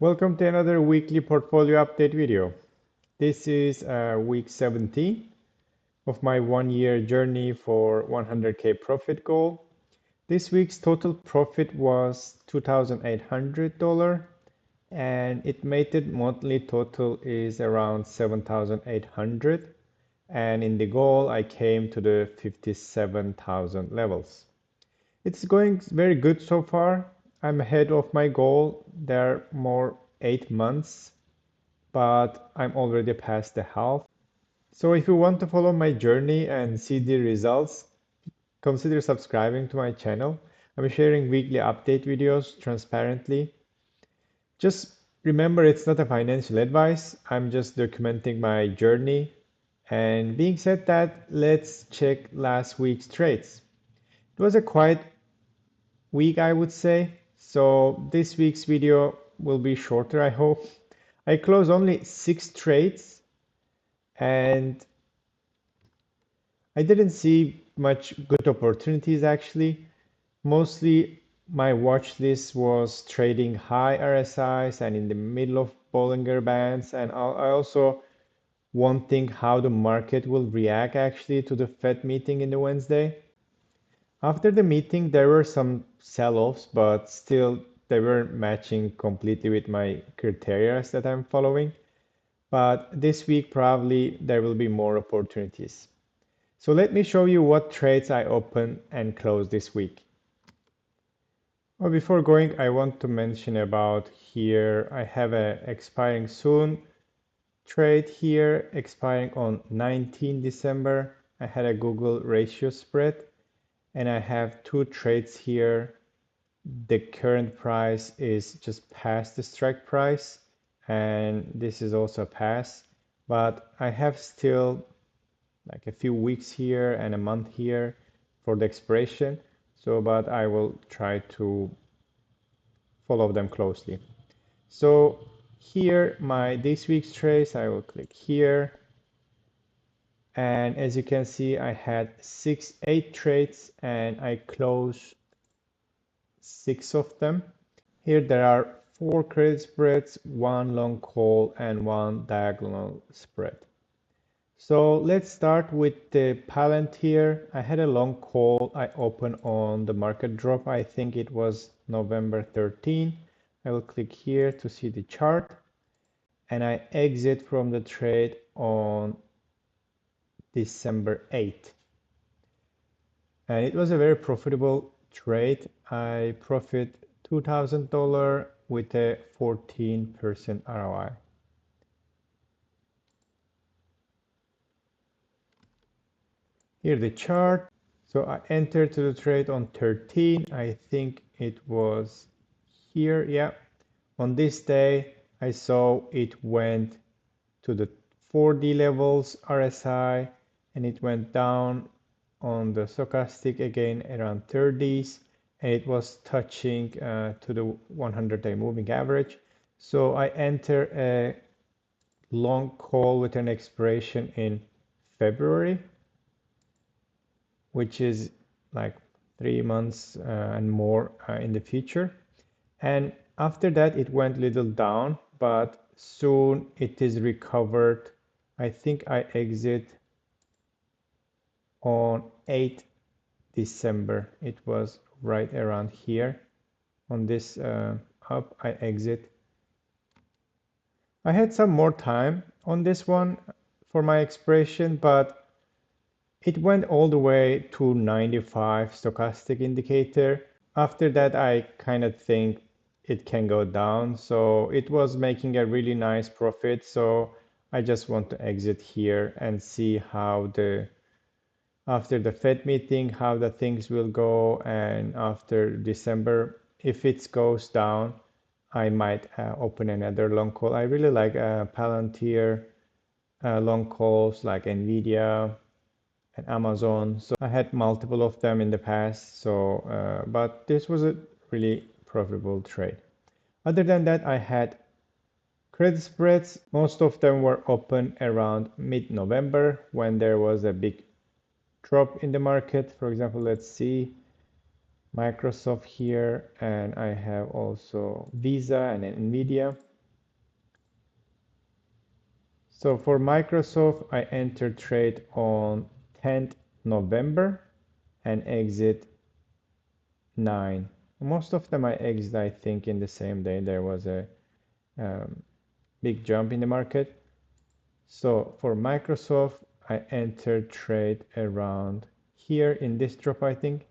Welcome to another weekly portfolio update video. This is week 17 of my 1 year journey for 100K profit goal. This week's total profit was $2,800 and estimated monthly total is around 7,800, and in the goal I came to the 57,000 levels. It's going very good so far. I'm ahead of my goal. There are more 8 months, but I'm already past the half. So if you want to follow my journey and see the results, consider subscribing to my channel. I'm sharing weekly update videos transparently. Just remember, it's not a financial advice. I'm just documenting my journey. And being said that, let's check last week's trades. It was a quite week, I would say. So this week's video will be shorter, I hope. I closed only 6 trades and I didn't see much good opportunities actually. Mostly my watch list was trading high RSIs and in the middle of Bollinger Bands, and I also wanting how the market will react actually to the Fed meeting in the Wednesday. After the meeting, there were some sell-offs, but still they weren't matching completely with my criteria that I'm following. But this week, probably there will be more opportunities. So let me show you what trades I opened and closed this week. Well, before going, I want to mention about here, I have a expiring soon trade here, expiring on 19 December. I had a Google ratio spread, and I have 2 trades here. The current price is just past the strike price, and this is also a pass, but I have still like a few weeks here and a month here for the expiration. So, but I will try to follow them closely. So here, my this week's trades, I will click here. And as you can see, I had 8 trades and I closed 6 of them. Here there are 4 credit spreads, 1 long call, and 1 diagonal spread. So let's start with the Palantir. I had a long call. I opened on the market drop. I think it was November 13. I will click here to see the chart. And I exit from the trade on December 8th. And it was a very profitable trade. I profit $2,000 with a 14% ROI. Here the chart. So I entered to the trade on 13. I think it was here. Yeah. On this day, I saw it went to the 4D levels RSI and it went down on the stochastic again around 30s, and it was touching to the 100-day moving average. So I enter a long call with an expiration in February, which is like 3 months and more in the future. And after that, it went little down, but soon it is recovered. I think I exit on 8 December. It was right around here on this up. I exit. I had some more time on this one for my expiration, but it went all the way to 95 stochastic indicator. After that, I kind of think it can go down. So it was making a really nice profit. So I just want to exit here and see how after the Fed meeting, how the things will go. And after December, if it goes down, I might open another long call. I really like Palantir long calls like Nvidia and Amazon. So I had multiple of them in the past. So, but this was a really profitable trade. Other than that, I had credit spreads. Most of them were open around mid-November when there was a big drop in the market. For example, let's see. Microsoft here, and I have also Visa and Nvidia. So for Microsoft, I entered trade on 10th November and exit 9. Most of them I exit, I think, in the same day. There was a big jump in the market. So for Microsoft, I entered trade around here in this drop, I think.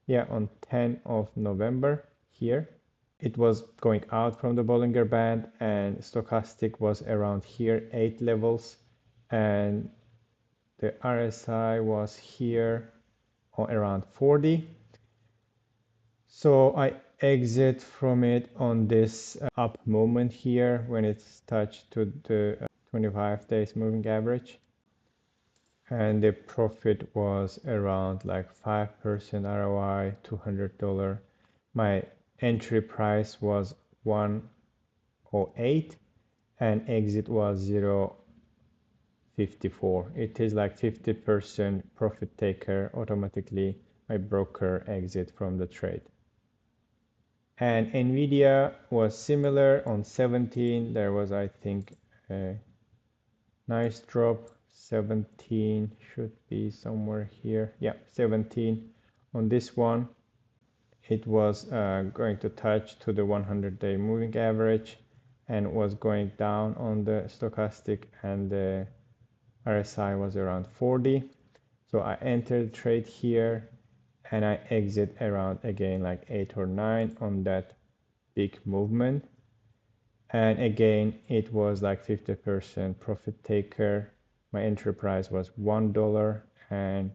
Yeah, on 10th of November here. It was going out from the Bollinger Band, and stochastic was around here, 8 levels, and the RSI was here or around 40. So I exit from it on this up movement here when it's touched to the 25 days moving average. And the profit was around like 5% ROI, $200. My entry price was 108 and exit was 0.54. It is like 50% profit taker automatically. My broker exit from the trade. And Nvidia was similar on 17. There was, I think, a nice drop. 17 should be somewhere here. Yeah, 17 on this one. It was going to touch to the 100-day moving average and was going down on the stochastic, and the RSI was around 40. So I entered trade here and I exit around again like 8 or 9 on that big movement. And again, it was like 50% profit taker. My entry price was $1 and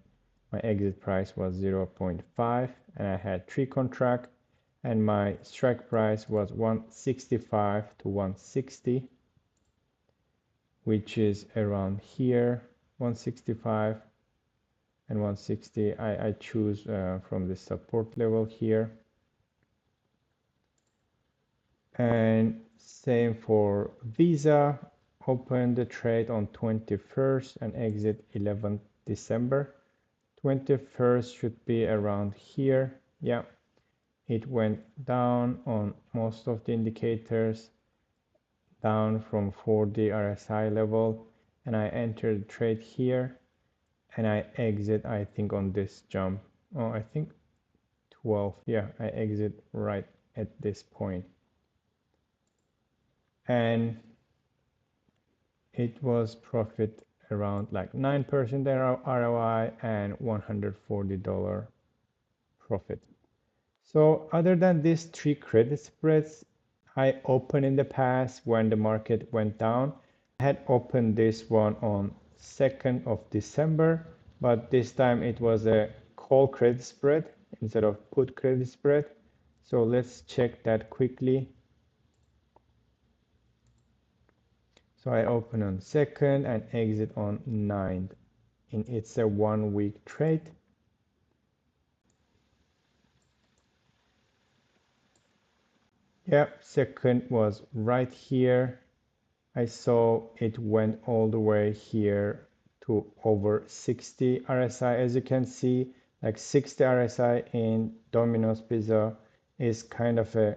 my exit price was 0.5, and I had 3 contracts, and my strike price was 165 to 160, which is around here, 165 and 160. I choose from the support level here. And same for Visa. Open the trade on 21st and exit 11th December. 21st should be around here. Yeah, it went down on most of the indicators, down from 40 RSI level, and I entered the trade here and I exit, I think, on this jump. Oh, I think 12. Yeah, I exit right at this point. And it was profit around like 9% ROI and $140 profit. So other than these 3 credit spreads I opened in the past when the market went down, I had opened this one on 2nd of December, but this time it was a call credit spread instead of put credit spread. So let's check that quickly. So I open on 2nd and exit on 9th. And it's a 1-week trade. Yeah, 2nd was right here. I saw it went all the way here to over 60 RSI. As you can see, like 60 RSI in Domino's Pizza is kind of a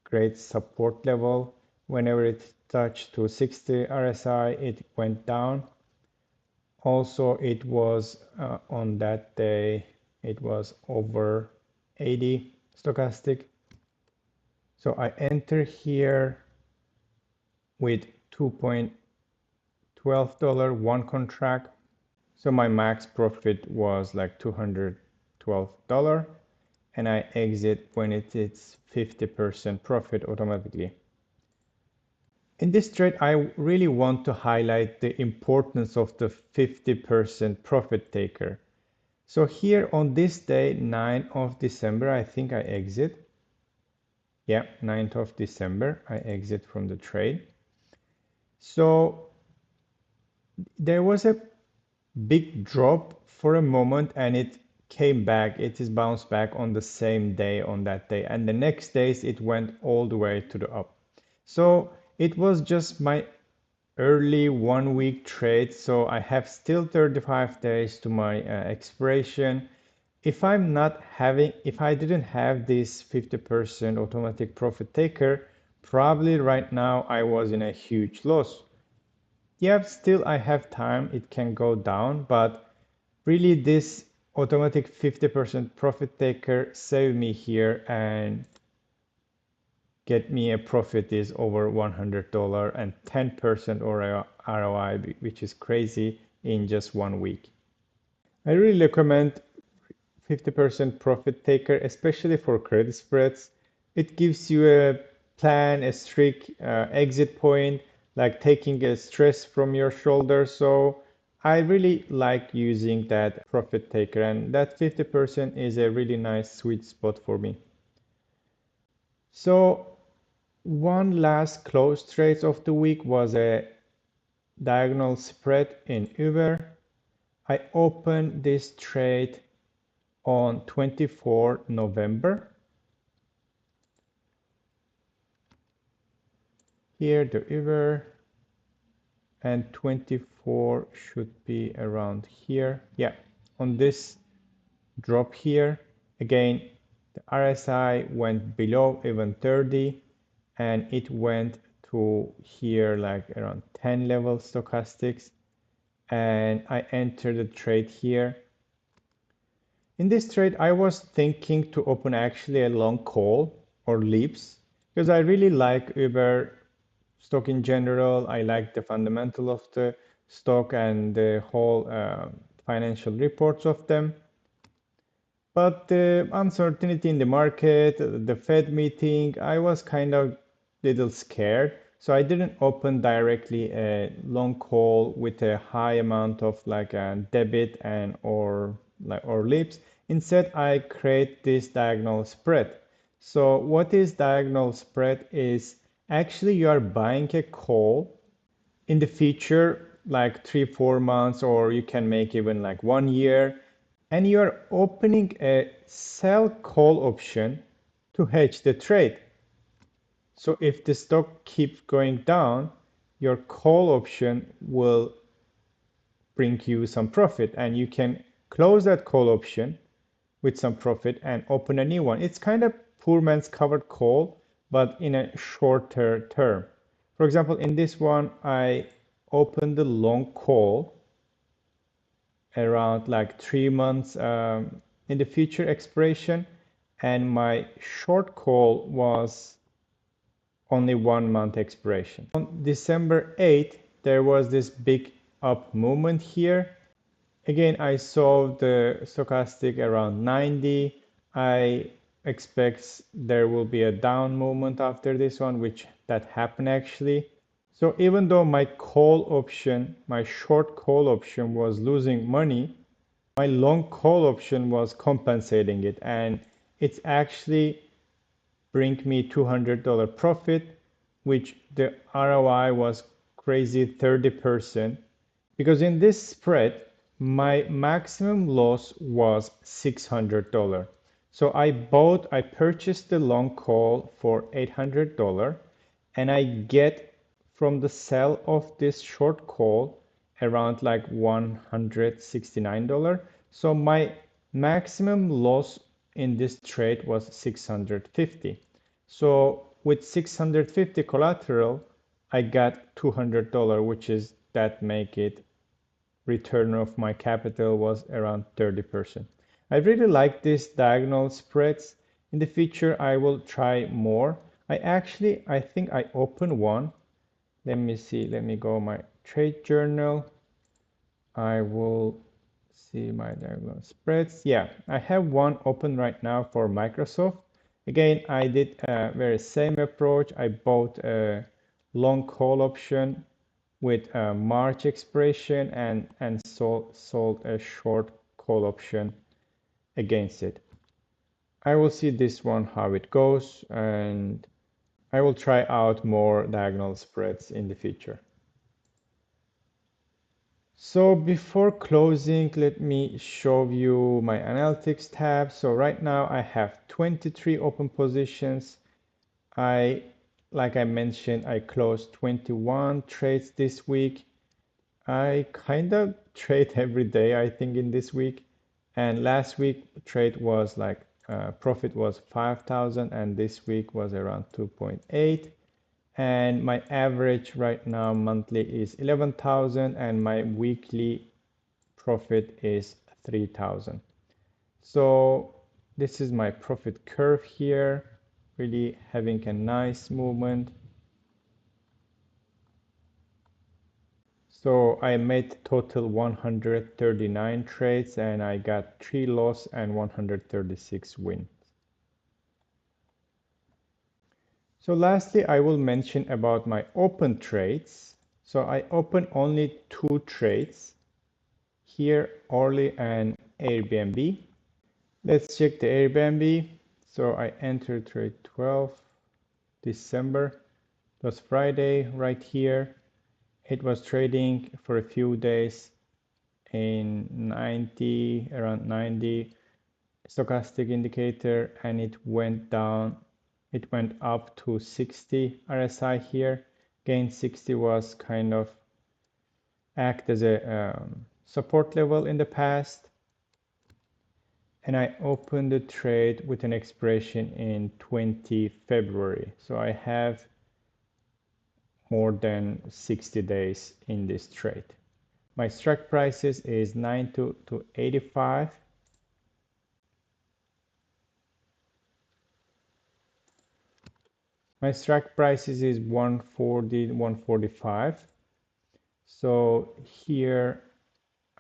great support level. Whenever it touched to 60 RSI, it went down. Also, it was on that day, it was over 80 stochastic. So I enter here with $2.12 one contract. So my max profit was like $212, and I exit when it is 50% profit automatically. In this trade, I really want to highlight the importance of the 50% profit taker. So here on this day, 9th of December, I think I exit. Yeah, 9th of December, I exit from the trade. So there was a big drop for a moment and it came back. It is bounced back on the same day, on that day. And the next days, it went all the way to the up. So it was just my early 1-week trade. So I have still 35 days to my expiration. if I didn't have this 50% automatic profit taker, probably right now I was in a huge loss. Yeah, still I have time, it can go down, but really this automatic 50% profit taker saved me here and get me a profit is over $100 and 10% ROI, which is crazy in just 1 week. I really recommend 50% profit taker, especially for credit spreads. It gives you a plan, a strict exit point, like taking a stress from your shoulder. So I really like using that profit taker, and that 50% is a really nice sweet spot for me. So one last close trade of the week was a diagonal spread in Uber. I opened this trade on 24 November. Here the Uber and 24 should be around here. Yeah, on this drop here, again, the RSI went below even 30 and it went to here like around 10 level stochastics, and I entered the trade here. In this trade, I was thinking to open actually a long call or leaps because I really like Uber stock in general. I like the fundamental of the stock and the whole financial reports of them. But the uncertainty in the market, the Fed meeting, I was kind of little scared. So I didn't open directly a long call with a high amount of like a debit and or leaps. Instead, I create this diagonal spread. So what is diagonal spread is actually you are buying a call in the future, like 3, 4 months, or you can make even like 1 year, and you're opening a sell call option to hedge the trade. So if the stock keeps going down, your call option will bring you some profit, and you can close that call option with some profit and open a new one. It's kind of poor man's covered call, but in a shorter term. For example, in this one, I opened the long call around like 3 months in the future expiration, and my short call was only 1 month expiration. On December 8th, there was this big up movement here. Again, I saw the stochastic around 90. I expect there will be a down movement after this one, which that happened actually. So even though my call option, my short call option was losing money, my long call option was compensating it, and it's actually bring me $200 profit, which the ROI was crazy 30%, because in this spread my maximum loss was $600. So I purchased the long call for $800, and I get from the sell of this short call around like $169. So my maximum loss in this trade was 650. So with 650 collateral, I got $200, which is that make it return of my capital was around 30%. I really like this diagonal spreads. In the future, I will try more. I think I opened one. Let me see, let me go my trade journal. I will see my diagonal spreads. Yeah, I have one open right now for Microsoft. Again, I did a very same approach. I bought a long call option with a March expiration and sold a short call option against it. I will see this one how it goes, and I will try out more diagonal spreads in the future. So before closing, let me show you my analytics tab. So right now I have 23 open positions. Like I mentioned, I closed 21 trades this week. I kind of trade every day, I think, in this week. And last week trade was like profit was 5,000 and this week was around 2.8. And my average right now monthly is 11,000 and my weekly profit is 3,000. So this is my profit curve here, really having a nice movement. So I made total 139 trades and I got 3 loss and 136 wins. So lastly, I will mention about my open trades. So I open only 2 trades here, Orly and Airbnb. Let's check the Airbnb. So I entered trade 12 December. It was Friday right here. It was trading for a few days in 90, around 90 stochastic indicator, and it went down. It went up to 60 RSI here. Again, 60 was kind of act as a support level in the past. And I opened the trade with an expiration in 20 February. So I have more than 60 days in this trade. My strike prices is 90 to 85. My strike prices is 140, 145. So here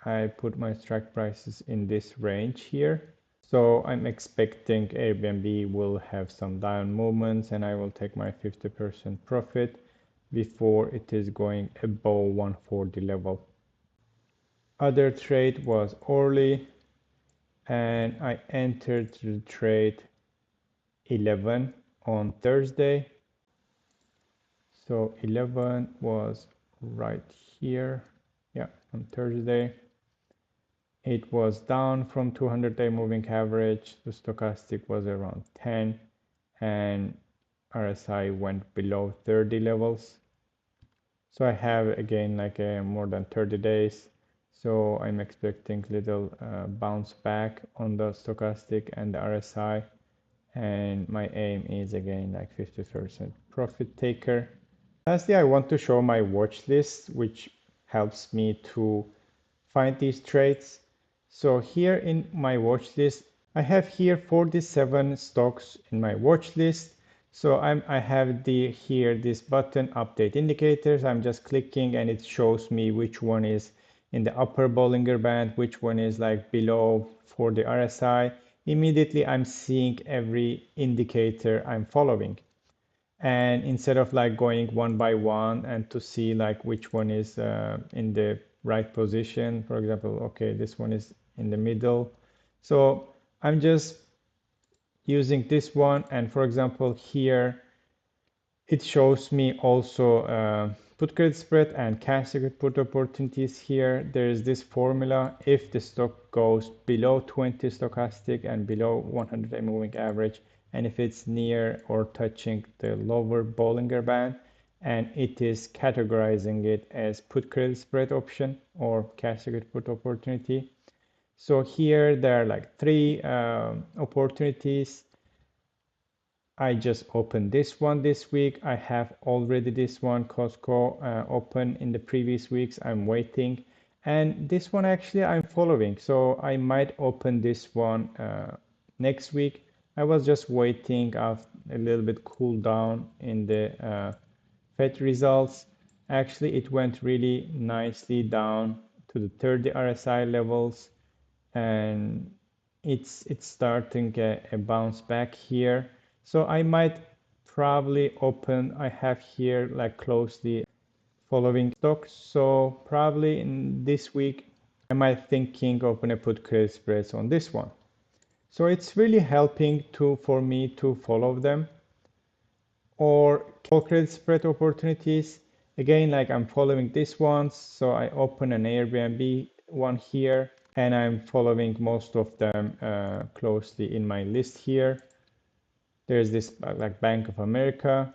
I put my strike prices in this range here. So I'm expecting Airbnb will have some down movements and I will take my 50% profit before it is going above 140 level. Other trade was Orly and I entered the trade 11 on Thursday. So 11 was right here. Yeah, on Thursday. It was down from 200-day moving average. The stochastic was around 10 and RSI went below 30 levels. So I have again like more than 30 days. So I'm expecting little bounce back on the stochastic and the RSI. And my aim is again like 50% profit taker. Lastly, I want to show my watch list, which helps me to find these trades. So here in my watch list, I have here 47 stocks in my watch list. So I have here this button update indicators. I'm just clicking and it shows me which one is in the upper Bollinger Band, which one is like below for the RSI. Immediately I'm seeing every indicator I'm following. And instead of like going one by one and to see like which one is in the right position, for example, okay, this one is in the middle. So I'm just using this one. And for example, here it shows me also put credit spread and cash secured put opportunities here. There is this formula. If the stock goes below 20 stochastic and below 100-day moving average, and if it's near or touching the lower Bollinger Band, and it is categorizing it as put credit spread option or cash secured put opportunity. So here there are like 3 opportunities. I just opened this one this week. I have already this one, Costco, open in the previous weeks. I'm waiting. And this one actually I'm following. So I might open this one next week. I was just waiting a little bit cool down in the Fed results. Actually, it went really nicely down to the 30 RSI levels. And it's starting a bounce back here. So I might probably open, I have here like closely following stocks. So probably in this week, I might thinking open a put credit spreads on this one. So it's really helping for me to follow them. Or call credit spread opportunities. Again, like I'm following this one. So I open an Airbnb one here and I'm following most of them closely in my list here. There's this like Bank of America.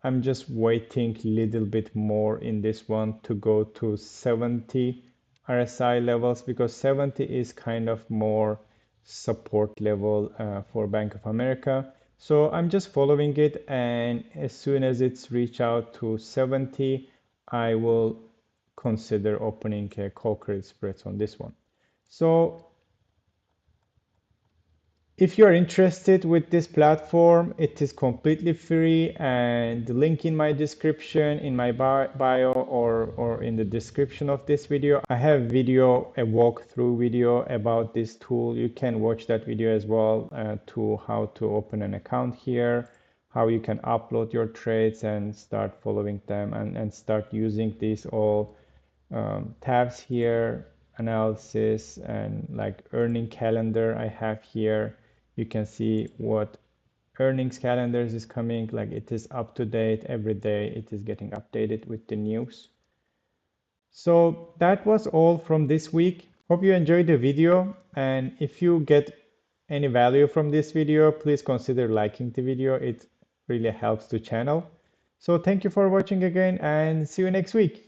I'm just waiting a little bit more in this one to go to 70 RSI levels because 70 is kind of more support level for Bank of America. So I'm just following it, and as soon as it's reach out to 70, I will consider opening a call credit spreads on this one. So if you're interested with this platform, it is completely free, and the link in my description, in my bio, or in the description of this video, I have a walkthrough video about this tool. You can watch that video as well to how to open an account here, how you can upload your trades and start following them and start using these all tabs here, analysis and like earning calendar I have here. You can see what earnings calendars is coming, like it is up to date every day. It is getting updated with the news. So that was all from this week. Hope you enjoyed the video, and if you get any value from this video, please consider liking the video. It really helps the channel. So thank you for watching again, and see you next week.